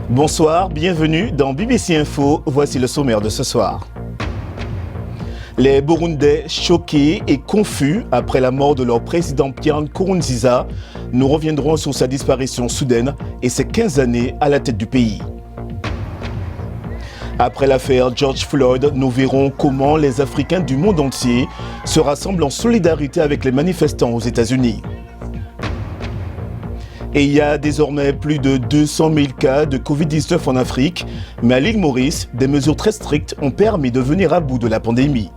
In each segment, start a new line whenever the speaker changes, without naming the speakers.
Bonsoir, bienvenue dans BBC Info. Voici le sommaire de ce soir. Les Burundais choqués et confus après la mort de leur président Pierre Nkurunziza. Nous reviendrons sur sa disparition soudaine et ses 15 années à la tête du pays. Après l'affaire George Floyd, nous verrons comment les Africains du monde entier se rassemblent en solidarité avec les manifestants aux États-Unis. Et il y a désormais plus de 200 000 cas de Covid-19 en Afrique, mais à l'île Maurice, des mesures très strictes ont permis de venir à bout de la pandémie.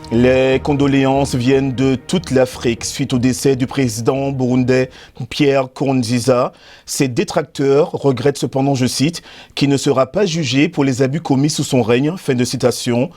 Les condoléances viennent de toute l'Afrique suite au décès du président burundais Pierre Nkurunziza. Ses détracteurs regrettent cependant, je cite, qu'il ne sera pas jugé pour les abus commis sous son règne. Fin de citation.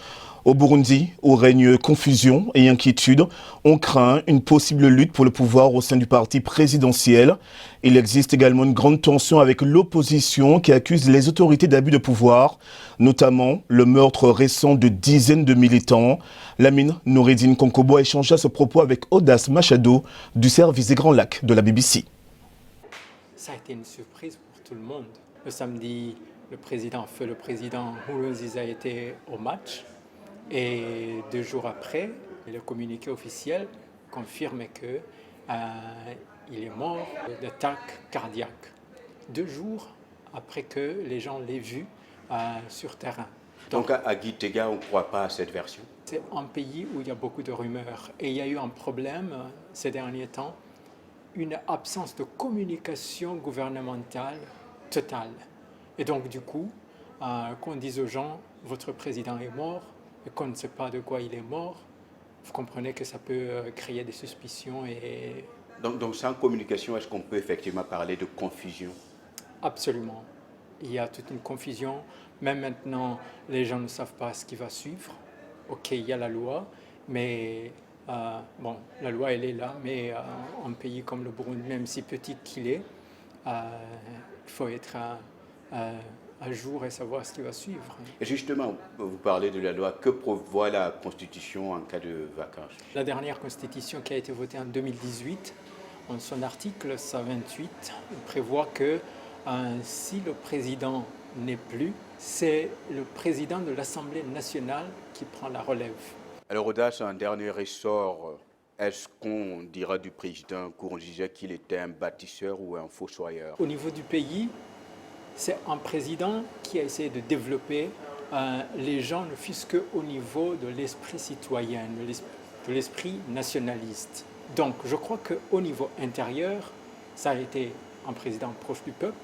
Au Burundi, où règne confusion et inquiétude, on craint une possible lutte pour le pouvoir au sein du parti présidentiel. Il existe également une grande tension avec l'opposition qui accuse les autorités d'abus de pouvoir, notamment le meurtre récent de dizaines de militants. Lamine Noureddine Konkobo a échangé à ce propos avec Audace Machado du service des Grands Lacs de la BBC.
Ça a été une surprise pour tout le monde. Le samedi, le président Nkurunziza était au match. Et 2 jours après, le communiqué officiel confirme qu'il est mort d'attaque cardiaque. 2 jours après que les gens l'aient vu sur terrain.
Donc à Gitega, on ne croit pas à cette version?
C'est un pays où il y a beaucoup de rumeurs. Et il y a eu un problème ces derniers temps, une absence de communication gouvernementale totale. Et donc du coup, qu'on dise aux gens, votre président est mort, et qu'on ne sait pas de quoi il est mort, vous comprenez que ça peut créer des suspicions.
Donc sans communication, est-ce qu'on peut effectivement parler de confusion?
Absolument. Il y a toute une confusion. Même maintenant, les gens ne savent pas ce qui va suivre. Ok, il y a la loi, mais la loi elle est là, mais un pays comme le Burundi, même si petit qu'il est, il faut être à jour et savoir ce qui va suivre.
Et justement, vous parlez de la loi. Que prévoit la Constitution en cas de vacances?
La dernière Constitution qui a été votée en 2018, en son article 128, prévoit que si le président n'est plus, c'est le président de l'Assemblée nationale qui prend la relève.
Alors Audace, un dernier ressort, est-ce qu'on dira du président Nkurunziza qu'il était un bâtisseur ou un fossoyeur?
Au niveau du pays, c'est un président qui a essayé de développer les gens, ne fût-ce qu'au niveau de l'esprit citoyen, de l'esprit nationaliste. Donc je crois qu'au niveau intérieur, ça a été un président proche du peuple,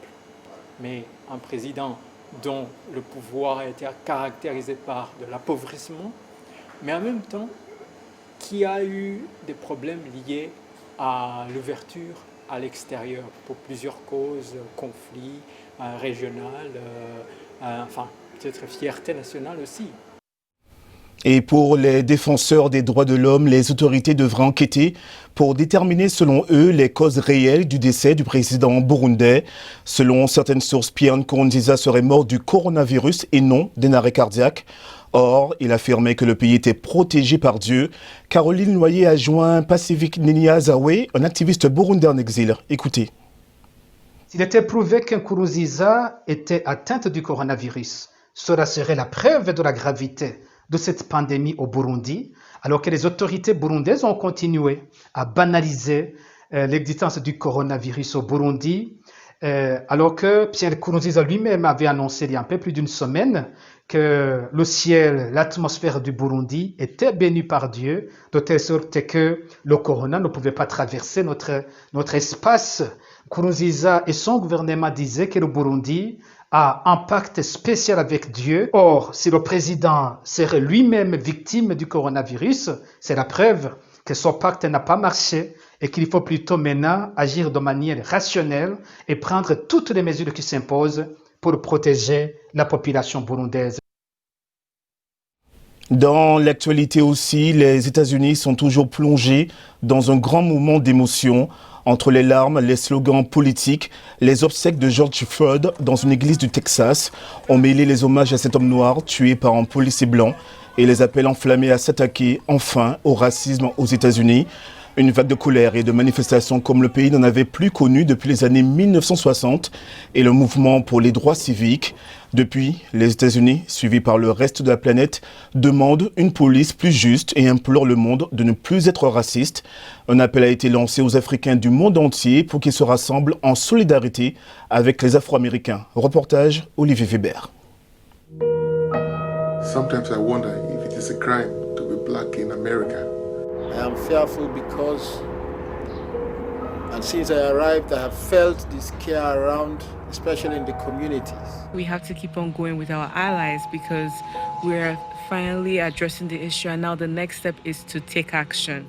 mais un président dont le pouvoir a été caractérisé par de l'appauvrissement, mais en même temps qui a eu des problèmes liés à l'ouverture à l'extérieur pour plusieurs causes, conflits régional, peut-être fierté nationale aussi.
Et pour les défenseurs des droits de l'homme, les autorités devraient enquêter pour déterminer selon eux les causes réelles du décès du président burundais. Selon certaines sources, Pierre Nkurunziza serait mort du coronavirus et non d'un arrêt cardiaque. Or, il affirmait que le pays était protégé par Dieu. Caroline Noyer a joint Pacific Niniazawe, un activiste burundais en exil. Écoutez.
S'il était prouvé qu'Nkurunziza était atteinte du coronavirus, cela serait la preuve de la gravité de cette pandémie au Burundi, alors que les autorités burundaises ont continué à banaliser l'existence du coronavirus au Burundi, alors que Pierre Nkurunziza lui-même avait annoncé il y a un peu plus d'une semaine que le ciel, l'atmosphère du Burundi était bénie par Dieu, de telle sorte que le corona ne pouvait pas traverser notre espace. Nkurunziza et son gouvernement disaient que le Burundi a un pacte spécial avec Dieu. Or, si le président serait lui-même victime du coronavirus, c'est la preuve que son pacte n'a pas marché et qu'il faut plutôt maintenant agir de manière rationnelle et prendre toutes les mesures qui s'imposent pour protéger la population burundaise.
Dans l'actualité aussi, les États-Unis sont toujours plongés dans un grand moment d'émotion. Entre les larmes, les slogans politiques, les obsèques de George Floyd dans une église du Texas ont mêlé les hommages à cet homme noir tué par un policier blanc et les appels enflammés à s'attaquer enfin au racisme aux États-Unis. Une vague de colère et de manifestations comme le pays n'en avait plus connu depuis les années 1960 et le mouvement pour les droits civiques. Depuis, les États-Unis, suivis par le reste de la planète, demandent une police plus juste et implorent le monde de ne plus être raciste. Un appel a été lancé aux Africains du monde entier pour qu'ils se rassemblent en solidarité avec les Afro-Américains. Reportage Olivier Weber.
Sometimes I wonder if it is a crime to be black in America.
I am fearful because, and since I arrived, I have felt this care around, especially in the communities.
We have to keep on going with our allies because we're finally addressing the issue, and now the next step is to take action.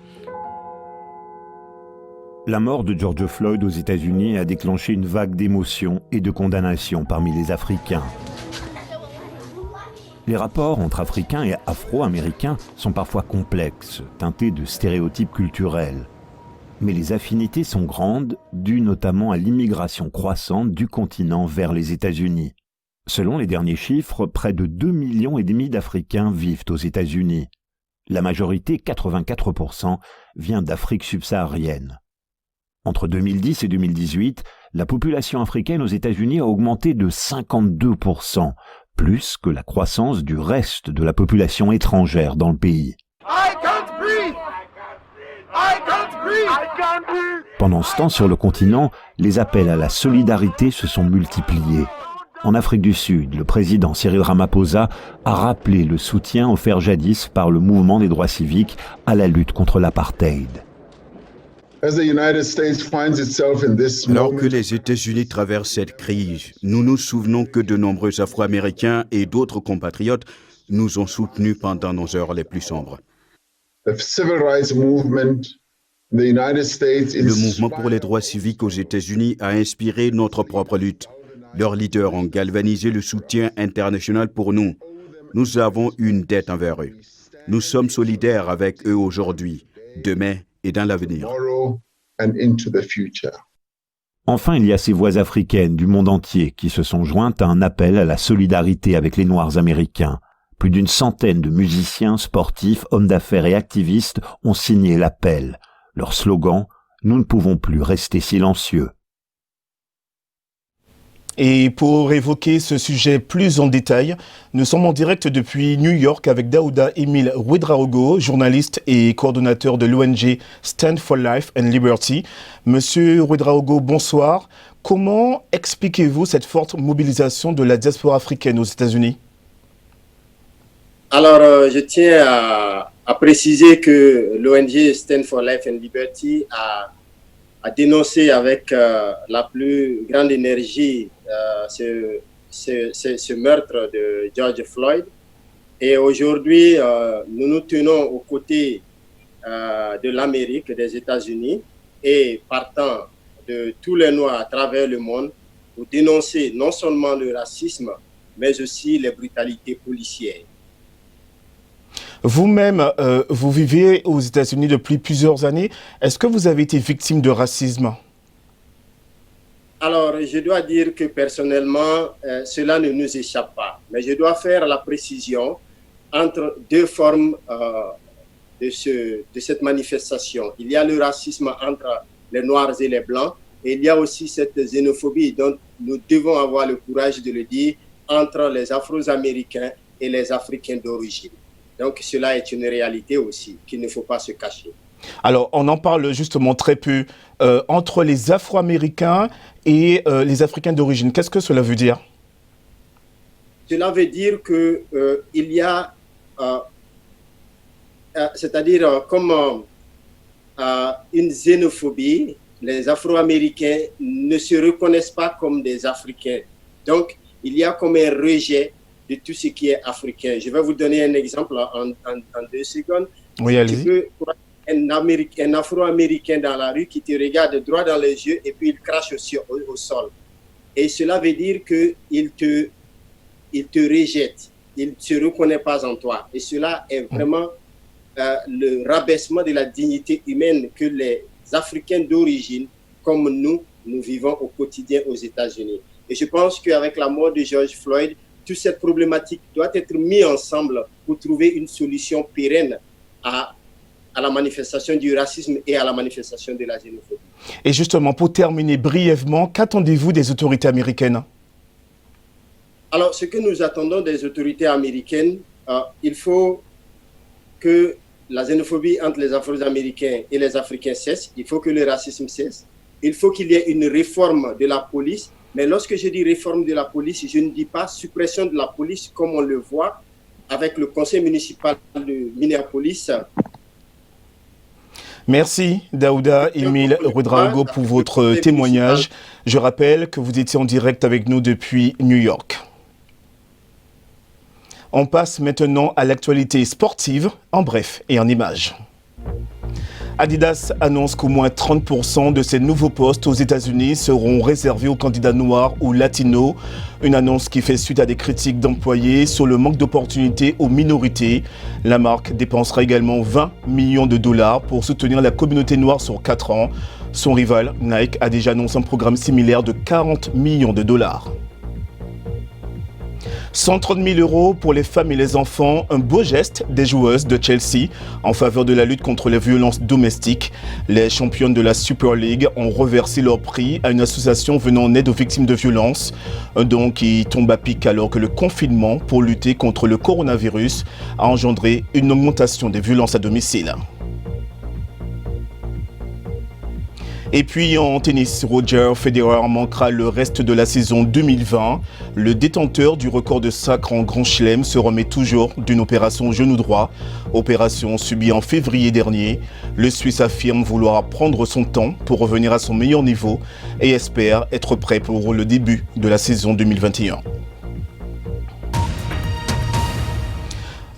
La mort de George Floyd aux États-Unis a déclenché une vague d'émotions et de condamnations parmi les Africains. Les rapports entre Africains et Afro-Américains sont parfois complexes, teintés de stéréotypes culturels. Mais les affinités sont grandes, dues notamment à l'immigration croissante du continent vers les États-Unis. Selon les derniers chiffres, près de 2,5 millions d'Africains vivent aux États-Unis. La majorité, 84%, vient d'Afrique subsaharienne. Entre 2010 et 2018, la population africaine aux États-Unis a augmenté de 52%, plus que la croissance du reste de la population étrangère dans le pays. Pendant ce temps, sur le continent, les appels à la solidarité se sont multipliés. En Afrique du Sud, le président Cyril Ramaphosa a rappelé le soutien offert jadis par le mouvement des droits civiques à la lutte contre l'apartheid.
Alors que les États-Unis traversent cette crise, nous nous souvenons que de nombreux Afro-Américains et d'autres compatriotes nous ont soutenus pendant nos heures les plus sombres. Le mouvement pour les droits civiques aux États-Unis a inspiré notre propre lutte. Leurs leaders ont galvanisé le soutien international pour nous. Nous avons une dette envers eux. Nous sommes solidaires avec eux aujourd'hui, demain et dans l'avenir.
Enfin, il y a ces voix africaines du monde entier qui se sont jointes à un appel à la solidarité avec les Noirs américains. Plus d'une centaine de musiciens, sportifs, hommes d'affaires et activistes ont signé l'appel. Leur slogan, « Nous ne pouvons plus rester silencieux ».
Et pour évoquer ce sujet plus en détail, nous sommes en direct depuis New York avec Daouda Emile Ouedraogo, journaliste et coordonnateur de l'ONG Stand for Life and Liberty. Monsieur Ouedraogo, bonsoir. Comment expliquez-vous cette forte mobilisation de la diaspora africaine aux États-Unis?
Alors, je tiens à préciser que l'ONG Stand for Life and Liberty a dénoncé avec la plus grande énergie ce meurtre de George Floyd. Et aujourd'hui, nous nous tenons aux côtés de l'Amérique, des États-Unis, et partant de tous les Noirs à travers le monde pour dénoncer non seulement le racisme, mais aussi les brutalités policières.
Vous-même, vous vivez aux États-Unis depuis plusieurs années. Est-ce que vous avez été victime de racisme?
Alors, je dois dire que personnellement, cela ne nous échappe pas. Mais je dois faire la précision entre deux formes de cette manifestation. Il y a le racisme entre les Noirs et les Blancs, et il y a aussi cette xénophobie dont nous devons avoir le courage de le dire entre les Afro-Américains et les Africains d'origine. Donc, cela est une réalité aussi qu'il ne faut pas se cacher.
Alors, on en parle justement très peu entre les Afro-Américains et les Africains d'origine. Qu'est-ce que cela veut dire?
Cela veut dire qu'il y a, c'est-à-dire comme une xénophobie. Les Afro-Américains ne se reconnaissent pas comme des Africains. Donc, il y a comme un rejet de tout ce qui est africain. Je vais vous donner un exemple en 2 secondes.
Oui, allez-y.
Un Afro-Américain dans la rue qui te regarde droit dans les yeux et puis il crache au sol. Et cela veut dire qu'il te rejette. Il ne se reconnaît pas en toi. Et cela est vraiment le rabaissement de la dignité humaine que les Africains d'origine comme nous vivons au quotidien aux États-Unis. Et je pense qu'avec la mort de George Floyd, toute cette problématique doit être mise ensemble pour trouver une solution pérenne à la manifestation du racisme et à la manifestation de la xénophobie.
Et justement, pour terminer brièvement, qu'attendez-vous des autorités américaines?
Alors, ce que nous attendons des autorités américaines, il faut que la xénophobie entre les Afro-Américains et les Africains cesse. Il faut que le racisme cesse. Il faut qu'il y ait une réforme de la police. Mais lorsque je dis réforme de la police, je ne dis pas suppression de la police comme on le voit avec le conseil municipal de Minneapolis.
Merci Daouda Emile Ouedraogo pour votre témoignage. Je rappelle que vous étiez en direct avec nous depuis New York. On passe maintenant à l'actualité sportive, en bref et en images. Adidas annonce qu'au moins 30% de ses nouveaux postes aux États-Unis seront réservés aux candidats noirs ou latinos. Une annonce qui fait suite à des critiques d'employés sur le manque d'opportunités aux minorités. La marque dépensera également 20 millions de dollars pour soutenir la communauté noire sur 4 ans. Son rival, Nike, a déjà annoncé un programme similaire de 40 millions de dollars. 130 000 € pour les femmes et les enfants, un beau geste des joueuses de Chelsea en faveur de la lutte contre les violences domestiques. Les championnes de la Super League ont reversé leur prix à une association venant en aide aux victimes de violences. Un don qui tombe à pic alors que le confinement pour lutter contre le coronavirus a engendré une augmentation des violences à domicile. Et puis en tennis, Roger Federer manquera le reste de la saison 2020. Le détenteur du record de sacre en Grand Chelem se remet toujours d'une opération au genou droit. Opération subie en février dernier. Le Suisse affirme vouloir prendre son temps pour revenir à son meilleur niveau et espère être prêt pour le début de la saison 2021.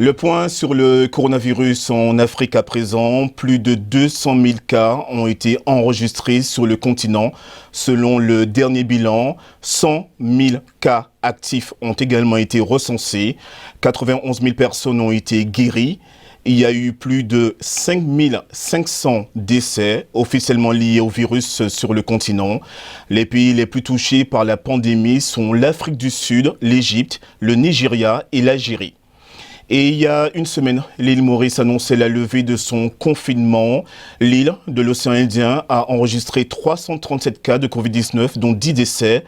Le point sur le coronavirus en Afrique à présent. Plus de 200 000 cas ont été enregistrés sur le continent. Selon le dernier bilan, 100 000 cas actifs ont également été recensés. 91 000 personnes ont été guéries. Il y a eu plus de 5 500 décès officiellement liés au virus sur le continent. Les pays les plus touchés par la pandémie sont l'Afrique du Sud, l'Égypte, le Nigeria et l'Algérie. Et il y a une semaine, l'île Maurice annonçait la levée de son confinement. L'île de l'océan Indien a enregistré 337 cas de Covid-19, dont 10 décès.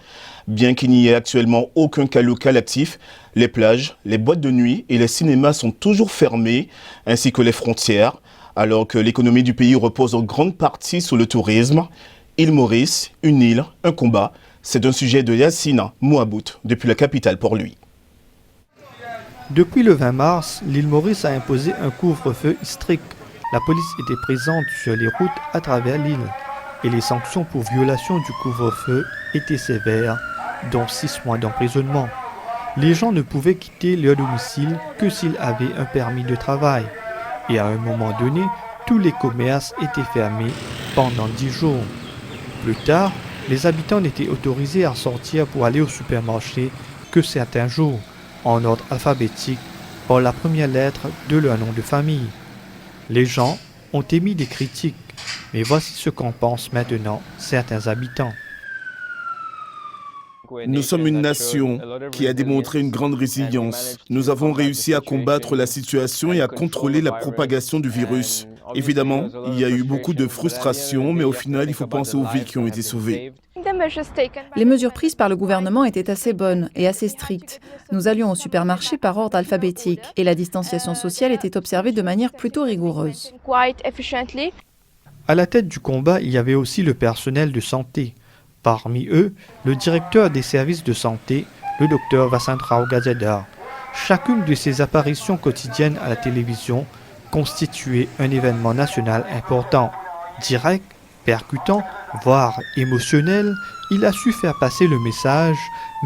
Bien qu'il n'y ait actuellement aucun cas local actif, les plages, les boîtes de nuit et les cinémas sont toujours fermés, ainsi que les frontières, alors que l'économie du pays repose en grande partie sur le tourisme. Île Maurice, une île, un combat, c'est un sujet de Yassine Mouabout depuis la capitale pour lui.
Depuis le 20 mars, l'île Maurice a imposé un couvre-feu strict. La police était présente sur les routes à travers l'île et les sanctions pour violation du couvre-feu étaient sévères, dont 6 mois d'emprisonnement. Les gens ne pouvaient quitter leur domicile que s'ils avaient un permis de travail. Et à un moment donné, tous les commerces étaient fermés pendant 10 jours. Plus tard, les habitants n'étaient autorisés à sortir pour aller au supermarché que certains jours, en ordre alphabétique, par la première lettre de leur nom de famille. Les gens ont émis des critiques, mais voici ce qu'en pensent maintenant certains habitants.
Nous sommes une nation qui a démontré une grande résilience. Nous avons réussi à combattre la situation et à contrôler la propagation du virus. Évidemment, il y a eu beaucoup de frustration, mais au final, il faut penser aux vies qui ont été sauvées.
Les mesures prises par le gouvernement étaient assez bonnes et assez strictes. Nous allions au supermarché par ordre alphabétique et la distanciation sociale était observée de manière plutôt rigoureuse.
À la tête du combat, il y avait aussi le personnel de santé. Parmi eux, le directeur des services de santé, le docteur Vasantrao Gazadar. Chacune de ses apparitions quotidiennes à la télévision constituait un événement national important. Direct, percutant, voire émotionnel, il a su faire passer le message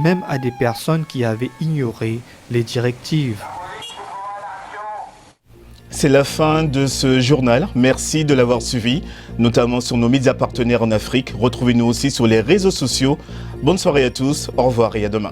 même à des personnes qui avaient ignoré les directives.
C'est la fin de ce journal. Merci de l'avoir suivi, notamment sur nos médias partenaires en Afrique. Retrouvez-nous aussi sur les réseaux sociaux. Bonne soirée à tous, au revoir et à demain.